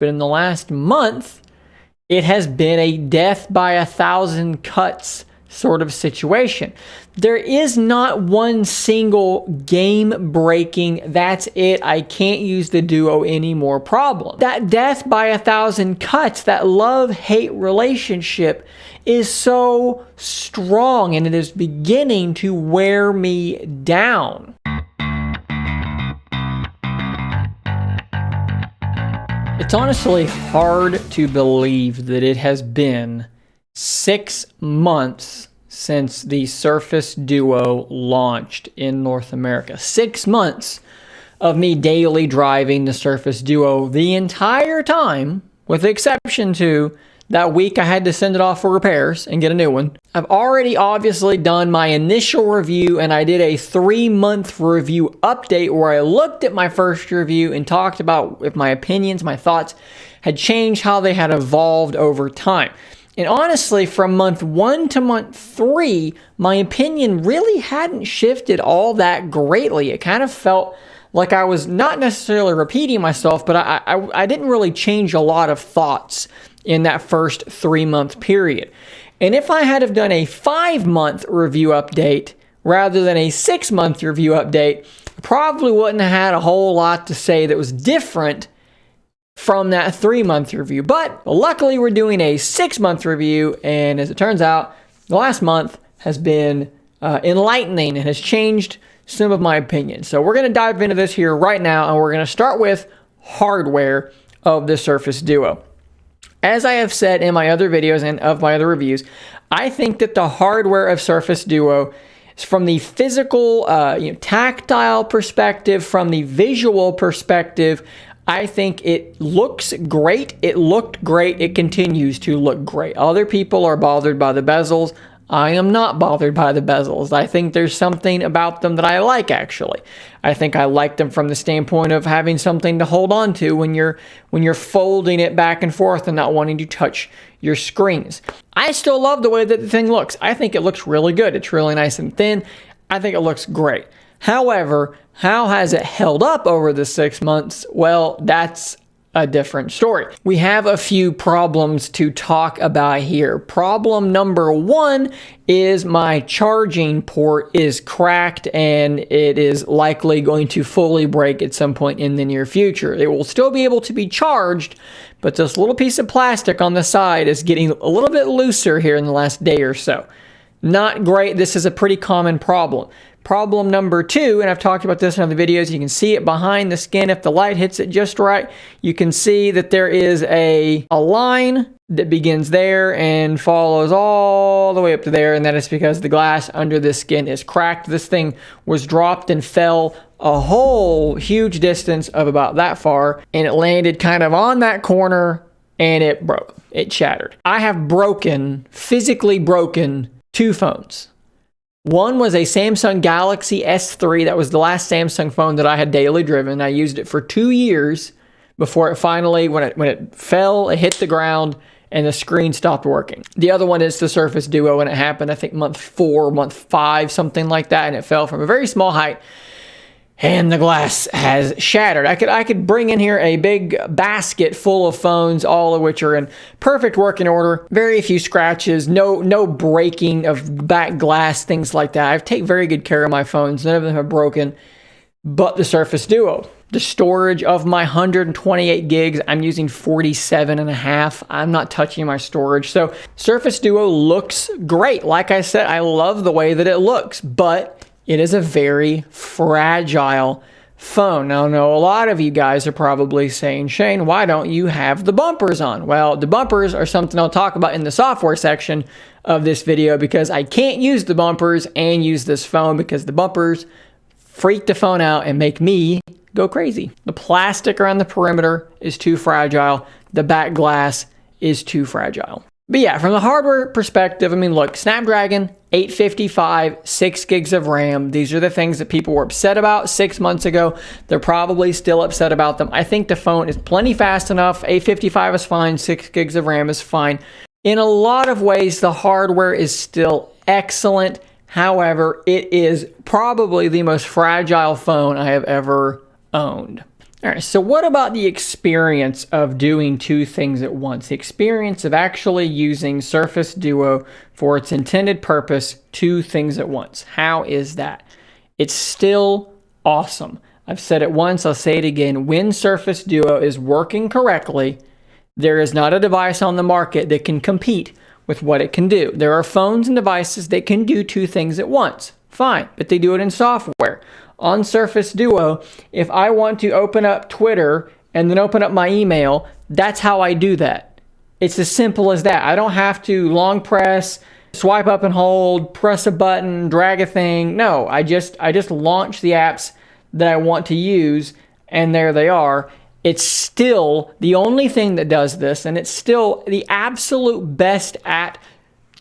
But in the last month, it has been a death by 1,000 cuts sort of situation. There is not one single game-breaking, that's it, I can't use the Duo anymore problem. That death by 1,000 cuts, that love-hate relationship is so strong, and it is beginning to wear me down. It's honestly hard to believe that it has been 6 months since the Surface Duo launched in North America. 6 months of me daily driving the Surface Duo the entire time, with the exception to that week I had to send it off for repairs and get a new one. I've already obviously done my initial review, and I did a 3-month review update where I looked at my first review and talked about if my opinions, my thoughts had changed, how they had evolved over time. And honestly, from month 1 to month 3, my opinion really hadn't shifted all that greatly. It kind of felt like I was not necessarily repeating myself, but I didn't really change a lot of thoughts in that first 3-month period. And if I had have done a 5-month review update rather than a 6-month review update, I probably wouldn't have had a whole lot to say that was different from that 3-month review. But luckily we're doing a 6-month review, and as it turns out, the last month has been enlightening and has changed some of my opinions. So we're going to dive into this here right now, and we're going to start with hardware of the Surface Duo. As I have said in my other videos and of my other reviews, I think that the hardware of Surface Duo, from the physical, tactile perspective, from the visual perspective, I think it looks great. It looked great. It continues to look great. Other people are bothered by the bezels. I am not bothered by the bezels. I think there's something about them that I like, actually. I think I like them from the standpoint of having something to hold on to when you're folding it back and forth and not wanting to touch your screens. I still love the way that the thing looks. I think it looks really good. It's really nice and thin. I think it looks great. However, how has it held up over the 6 months? Well, that's a different story. We have a few problems to talk about here. Problem number 1 is my charging port is cracked, and it is likely going to fully break at some point in the near future. It will still be able to be charged, but this little piece of plastic on the side is getting a little bit looser here in the last day or so. Not great. This is a pretty common problem. Problem number 2, and I've talked about this in other videos, you can see it behind the skin. If the light hits it just right, you can see that there is a line that begins there and follows all the way up to there, and that is because the glass under the skin is cracked. This thing was dropped and fell a whole huge distance of about that far, and it landed kind of on that corner, and it broke. It shattered. I have physically broken 2 phones. One was a Samsung Galaxy S3. That was the last Samsung phone that I had daily driven. I used it for 2 years before it finally, when it fell, it hit the ground, and the screen stopped working. The other one is the Surface Duo, and it happened, I think, month 4, month 5, something like that, and it fell from a very small height, and the glass has shattered. I could bring in here a big basket full of phones, all of which are in perfect working order. Very few scratches, no breaking of back glass, things like that. I take very good care of my phones. None of them have broken, but the Surface Duo. The storage of my 128 gigs, I'm using 47 and a half. I'm not touching my storage. So Surface Duo looks great. Like I said, I love the way that it looks, but it is a very fragile phone. Now, I know a lot of you guys are probably saying, Shane, why don't you have the bumpers on? Well, the bumpers are something I'll talk about in the software section of this video, because I can't use the bumpers and use this phone because the bumpers freak the phone out and make me go crazy. The plastic around the perimeter is too fragile. The back glass is too fragile. But yeah, from the hardware perspective, I mean, look, Snapdragon 855, 6 gigs of RAM. These are the things that people were upset about 6 months ago. They're probably still upset about them. I think the phone is plenty fast enough. 855 is fine. 6 gigs of RAM is fine. In a lot of ways, the hardware is still excellent. However, it is probably the most fragile phone I have ever owned. All right, so what about the experience of doing two things at once? The experience of actually using Surface Duo for its intended purpose, two things at once. How is that? It's still awesome. I've said it once, I'll say it again. When Surface Duo is working correctly, there is not a device on the market that can compete with what it can do. There are phones and devices that can do two things at once. Fine, but they do it in software. On Surface Duo, if I want to open up Twitter and then open up my email, that's how I do that. It's as simple as that. I don't have to long press, swipe up and hold, press a button, drag a thing. No, I just launch the apps that I want to use, and there they are. It's still the only thing that does this, and it's still the absolute best at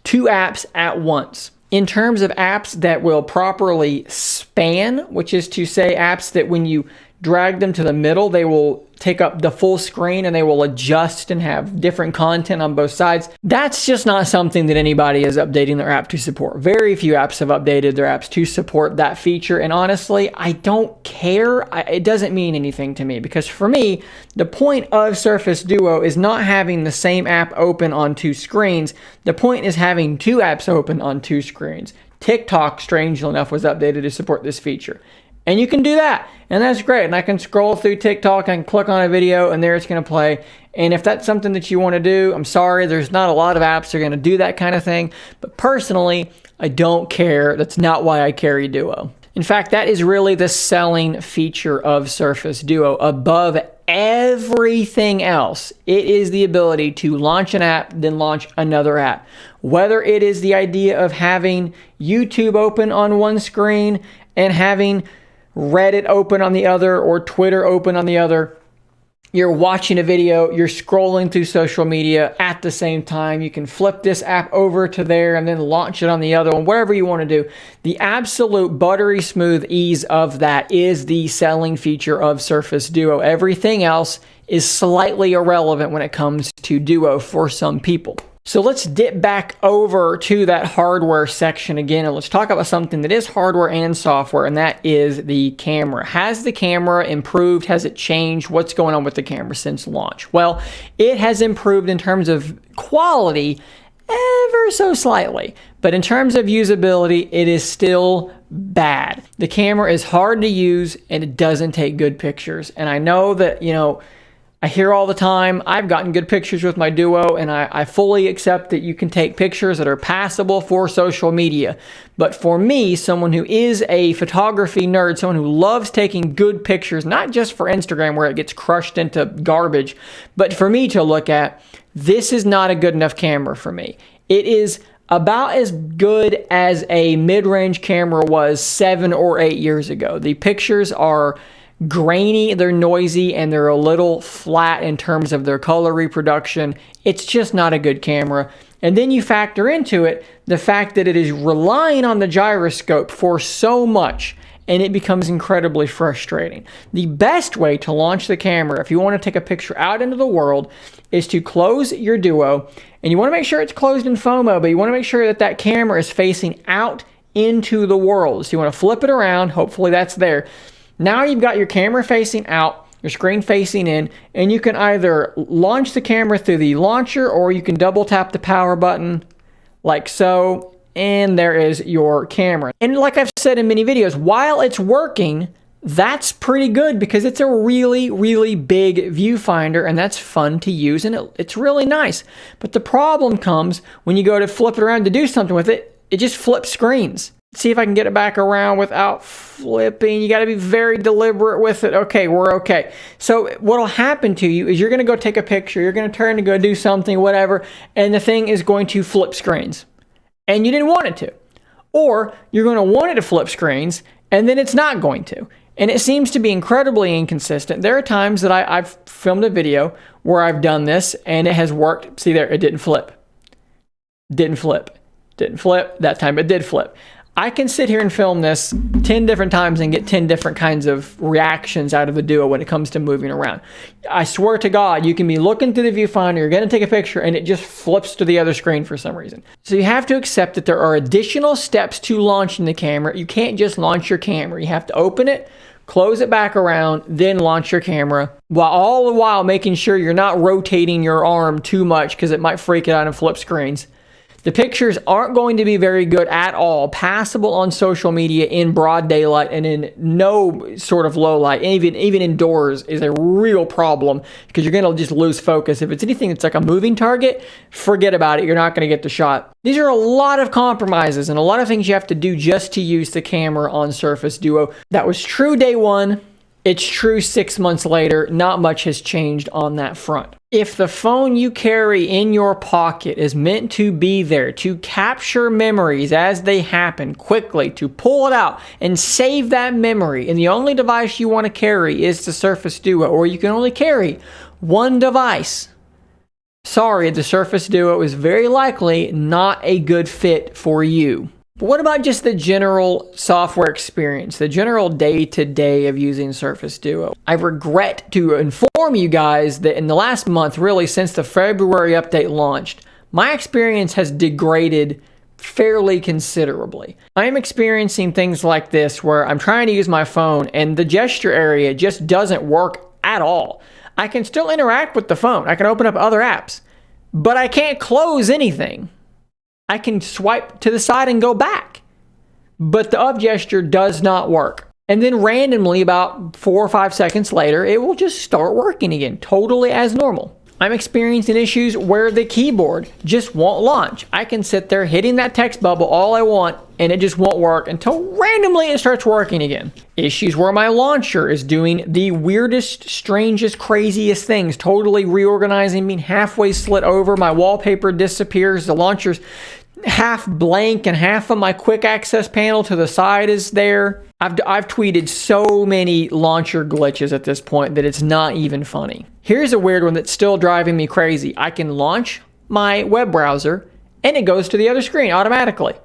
two apps at once. In terms of apps that will properly span, which is to say apps that when you drag them to the middle, they will take up the full screen and they will adjust and have different content on both sides. That's just not something that anybody is updating their app to support. Very few apps have updated their apps to support that feature. And honestly, I don't care. It doesn't mean anything to me, because for me, the point of Surface Duo is not having the same app open on two screens. The point is having two apps open on two screens. TikTok, strangely enough, was updated to support this feature. And you can do that, and that's great. And I can scroll through TikTok, I can click on a video, and there it's going to play. And if that's something that you want to do, I'm sorry, there's not a lot of apps that are going to do that kind of thing. But personally, I don't care. That's not why I carry Duo. In fact, that is really the selling feature of Surface Duo above everything else. It is the ability to launch an app, then launch another app. Whether it is the idea of having YouTube open on one screen and having Reddit open on the other, or Twitter open on the other. You're watching a video, you're scrolling through social media at the same time. You can flip this app over to there and then launch it on the other one, whatever you want to do. The absolute buttery smooth ease of that is the selling feature of Surface Duo. Everything else is slightly irrelevant when it comes to Duo for some people. So let's dip back over to that hardware section again, and let's talk about something that is hardware and software, and that is the camera. Has the camera improved? Has it changed? What's going on with the camera since launch? Well, it has improved in terms of quality ever so slightly, but in terms of usability, it is still bad. The camera is hard to use and it doesn't take good pictures. And I know that, I hear all the time, I've gotten good pictures with my Duo, and I fully accept that you can take pictures that are passable for social media. But for me, someone who is a photography nerd, someone who loves taking good pictures, not just for Instagram where it gets crushed into garbage, but for me to look at, this is not a good enough camera for me. It is about as good as a mid-range camera was 7 or 8 years ago. The pictures are grainy, they're noisy, and they're a little flat in terms of their color reproduction. It's just not a good camera. And then you factor into it the fact that it is relying on the gyroscope for so much, and it becomes incredibly frustrating. The best way to launch the camera, if you want to take a picture out into the world, is to close your Duo, and you want to make sure it's closed in FOMO, but you want to make sure that that camera is facing out into the world. So you want to flip it around, hopefully that's there. Now you've got your camera facing out, your screen facing in, and you can either launch the camera through the launcher, or you can double tap the power button like so, and there is your camera. And like I've said in many videos, while it's working, that's pretty good because it's a really, really big viewfinder, and that's fun to use, and it's really nice. But the problem comes when you go to flip it around to do something with it, it just flips screens. See if I can get it back around without flipping. You got to be very deliberate with it. Okay, we're okay. So what will happen to you is you're going to go take a picture. You're going to turn to go do something, whatever, and the thing is going to flip screens. And you didn't want it to. Or you're going to want it to flip screens, and then it's not going to. And it seems to be incredibly inconsistent. There are times that I've filmed a video where I've done this, and it has worked. See there, it didn't flip. Didn't flip. Didn't flip. That time it did flip. I can sit here and film this 10 different times and get 10 different kinds of reactions out of the Duo when it comes to moving around. I swear to God, you can be looking through the viewfinder, you're going to take a picture, and it just flips to the other screen for some reason. So you have to accept that there are additional steps to launching the camera. You can't just launch your camera. You have to open it, close it back around, then launch your camera, while all the while making sure you're not rotating your arm too much because it might freak it out and flip screens. The pictures aren't going to be very good at all, passable on social media in broad daylight and in no sort of low light. Even indoors is a real problem because you're going to just lose focus. If it's anything that's like a moving target, forget about it. You're not going to get the shot. These are a lot of compromises and a lot of things you have to do just to use the camera on Surface Duo. That was true day one. It's true 6 months later. Not much has changed on that front. If the phone you carry in your pocket is meant to be there to capture memories as they happen quickly, to pull it out and save that memory, and the only device you want to carry is the Surface Duo, or you can only carry one device, sorry, the Surface Duo is very likely not a good fit for you. But what about just the general software experience, the general day-to-day of using Surface Duo? I regret to inform you guys that in the last month, really since the February update launched, my experience has degraded fairly considerably. I am experiencing things like this where I'm trying to use my phone and the gesture area just doesn't work at all. I can still interact with the phone. I can open up other apps, but I can't close anything. I can swipe to the side and go back, but the up gesture does not work. And then randomly, about 4 or 5 seconds later, it will just start working again, totally as normal. I'm experiencing issues where the keyboard just won't launch. I can sit there hitting that text bubble all I want, and it just won't work until randomly it starts working again. Issues where my launcher is doing the weirdest, strangest, craziest things, totally reorganizing, being halfway slit over, my wallpaper disappears, the launcher's half blank and half of my quick access panel to the side is there. I've tweeted so many launcher glitches at this point that it's not even funny. Here's a weird one that's still driving me crazy. I can launch my web browser and it goes to the other screen automatically.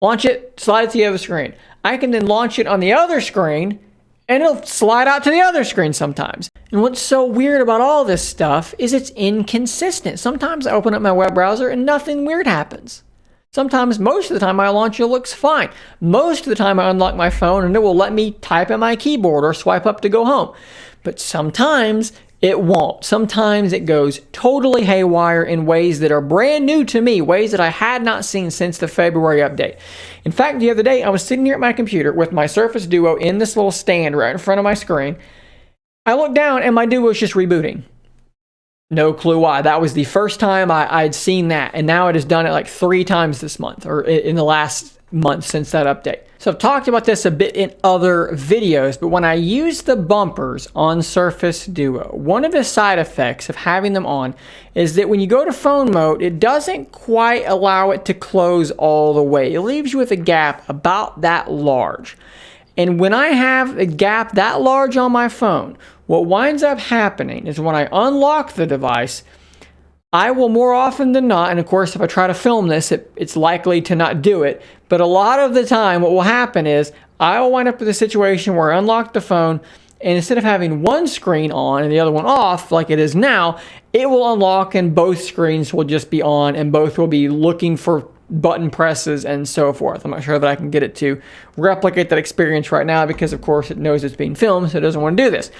Launch it, slide it to the other screen. I can then launch it on the other screen and it'll slide out to the other screen sometimes. And what's so weird about all this stuff is it's inconsistent. Sometimes I open up my web browser and nothing weird happens. Sometimes, most of the time, my launcher looks fine. Most of the time, I unlock my phone and it will let me type at my keyboard or swipe up to go home. But sometimes it won't. Sometimes it goes totally haywire in ways that are brand new to me, ways that I had not seen since the February update. In fact, the other day, I was sitting here at my computer with my Surface Duo in this little stand right in front of my screen. I looked down and my Duo is just rebooting. No clue why. That was the first time I'd seen that, and now it has done it like 3 times this month, or in the last month since that update. So I've talked about this a bit in other videos, but when I use the bumpers on Surface Duo, one of the side effects of having them on is that when you go to phone mode, it doesn't quite allow it to close all the way. It leaves you with a gap about that large. And when I have a gap that large on my phone, what winds up happening is when I unlock the device, I will more often than not, and of course if I try to film this, it's likely to not do it, but a lot of the time what will happen is I will wind up with a situation where I unlock the phone, and instead of having one screen on and the other one off like it is now, it will unlock and both screens will just be on and both will be looking for button presses and so forth. I'm not sure that I can get it to replicate that experience right now because of course it knows it's being filmed, so it doesn't want to do this.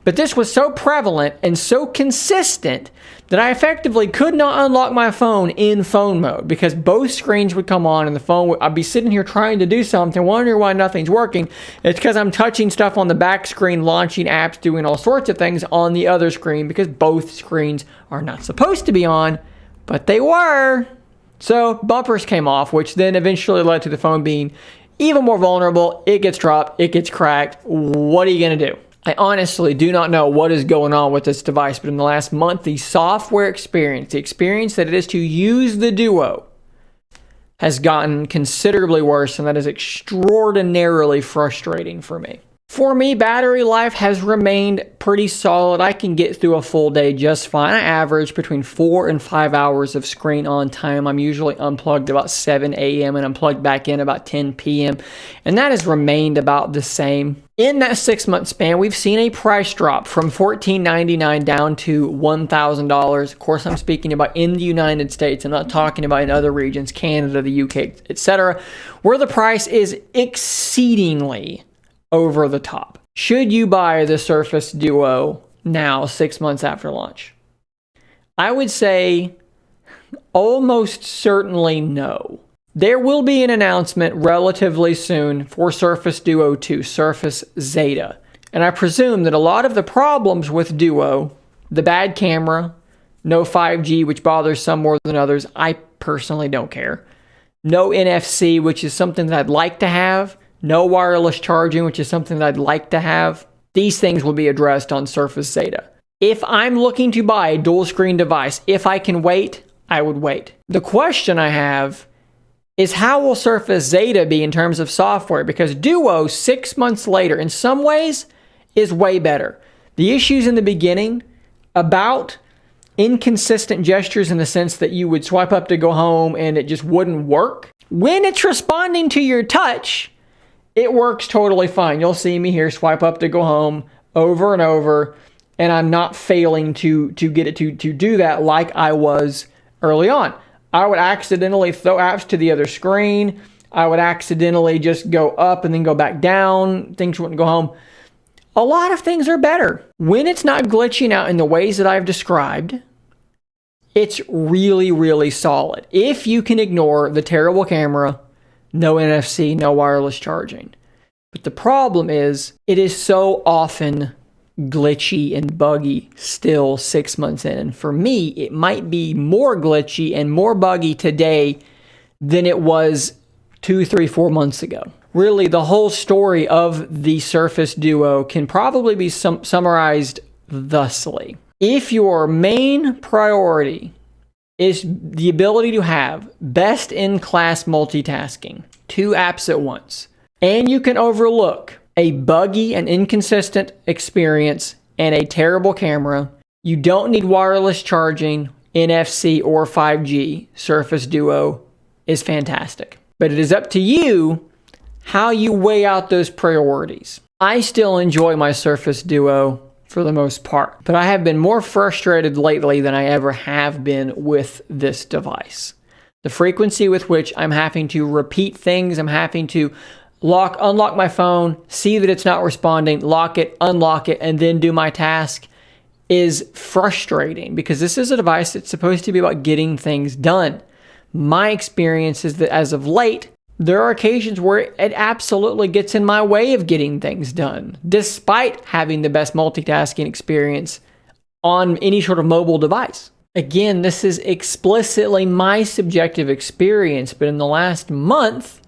But this was so prevalent and so consistent that I effectively could not unlock my phone in phone mode because both screens would come on and the phone I'd be sitting here trying to do something, wondering why nothing's working. It's because I'm touching stuff on the back screen, launching apps, doing all sorts of things on the other screen because both screens are not supposed to be on, but they were. So bumpers came off, which then eventually led to the phone being even more vulnerable. It gets dropped, it gets cracked. What are you going to do? I honestly do not know what is going on with this device, but in the last month, the software experience, the experience that it is to use the Duo, has gotten considerably worse, and that is extraordinarily frustrating for me. For me, battery life has remained pretty solid. I can get through a full day just fine. I average between 4 and 5 hours of screen on time. I'm usually unplugged about 7 a.m. and I'm plugged back in about 10 p.m. And that has remained about the same. In that 6-month span, we've seen a price drop from $14.99 down to $1,000. Of course, I'm speaking about in the United States. I'm not talking about in other regions, Canada, the UK, etc., where the price is exceedingly over the top. Should you buy the Surface Duo now, 6 months after launch? I would say almost certainly no. There will be an announcement relatively soon for Surface Duo 2, Surface Zeta. And I presume that a lot of the problems with Duo, the bad camera, no 5G, which bothers some more than others, I personally don't care. No NFC, which is something that I'd like to have. No wireless charging, which is something that I'd like to have. These things will be addressed on Surface Zeta. If I'm looking to buy a dual screen device, if I can wait, I would wait. The question I have is, how will Surface Zeta be in terms of software? Because Duo, 6 months later, in some ways, is way better. The issues in the beginning about inconsistent gestures in the sense that you would swipe up to go home and it just wouldn't work. When it's responding to your touch, it works totally fine. You'll see me here swipe up to go home over and over, and I'm not failing to get it to do that like I was early on. I would accidentally throw apps to the other screen. I would accidentally just go up and then go back down. Things wouldn't go home. A lot of things are better. When it's not glitching out in the ways that I've described, it's really, really solid. If you can ignore the terrible camera, no NFC, no wireless charging. But the problem is, it is so often glitchy and buggy still 6 months in. And for me, it might be more glitchy and more buggy today than it was 2, 3, 4 months ago. Really, the whole story of the Surface Duo can probably be summarized thusly. If your main priority is the ability to have best-in-class multitasking, 2 apps at once, and you can overlook a buggy and inconsistent experience and a terrible camera, you don't need wireless charging, NFC, or 5G, Surface Duo is fantastic. But it is up to you how you weigh out those priorities. I still enjoy my Surface Duo for the most part, but I have been more frustrated lately than I ever have been with this device. The frequency with which I'm having to repeat things, I'm having to unlock my phone, see that it's not responding, lock it, unlock it, and then do my task is frustrating, because this is a device that's supposed to be about getting things done. My experience is that as of late, there are occasions where it absolutely gets in my way of getting things done, despite having the best multitasking experience on any sort of mobile device. Again, this is explicitly my subjective experience, but in the last month,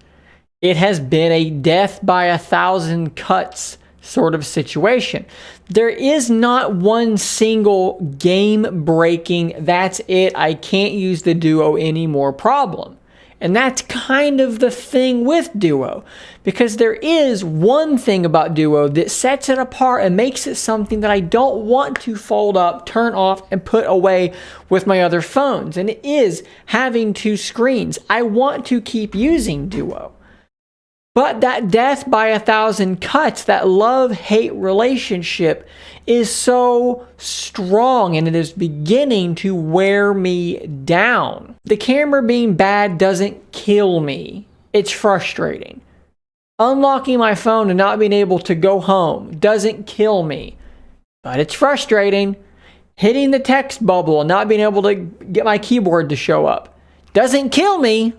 it has been a death by 1,000 cuts sort of situation. There is not one single game-breaking, that's it, I can't use the Duo anymore problem. And that's kind of the thing with Duo, because there is one thing about Duo that sets it apart and makes it something that I don't want to fold up, turn off, and put away with my other phones. And it is having 2 screens. I want to keep using Duo. But that death by 1,000 cuts, that love-hate relationship is so strong, and it is beginning to wear me down. The camera being bad doesn't kill me. It's frustrating. Unlocking my phone and not being able to go home doesn't kill me, but it's frustrating. Hitting the text bubble and not being able to get my keyboard to show up doesn't kill me,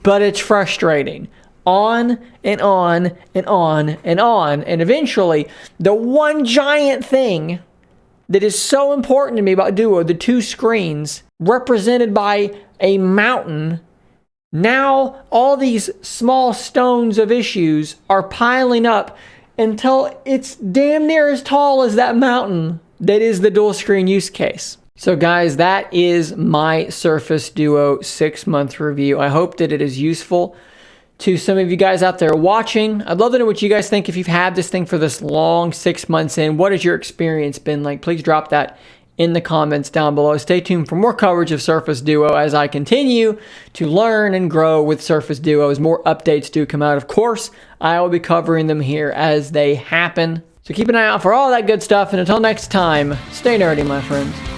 but it's frustrating. On and on and on and on. And eventually, the one giant thing that is so important to me about Duo, the 2 screens, represented by a mountain, now all these small stones of issues are piling up until it's damn near as tall as that mountain that is the dual screen use case. So guys, that is my Surface Duo 6-month review. I hope that it is useful to some of you guys out there watching. I'd love to know what you guys think if you've had this thing for this long, 6 months in. What has your experience been like? Please drop that in the comments down below. Stay tuned for more coverage of Surface Duo as I continue to learn and grow with Surface Duo. As more updates do come out, of course, I will be covering them here as they happen. So keep an eye out for all that good stuff, and until next time, stay nerdy, my friends.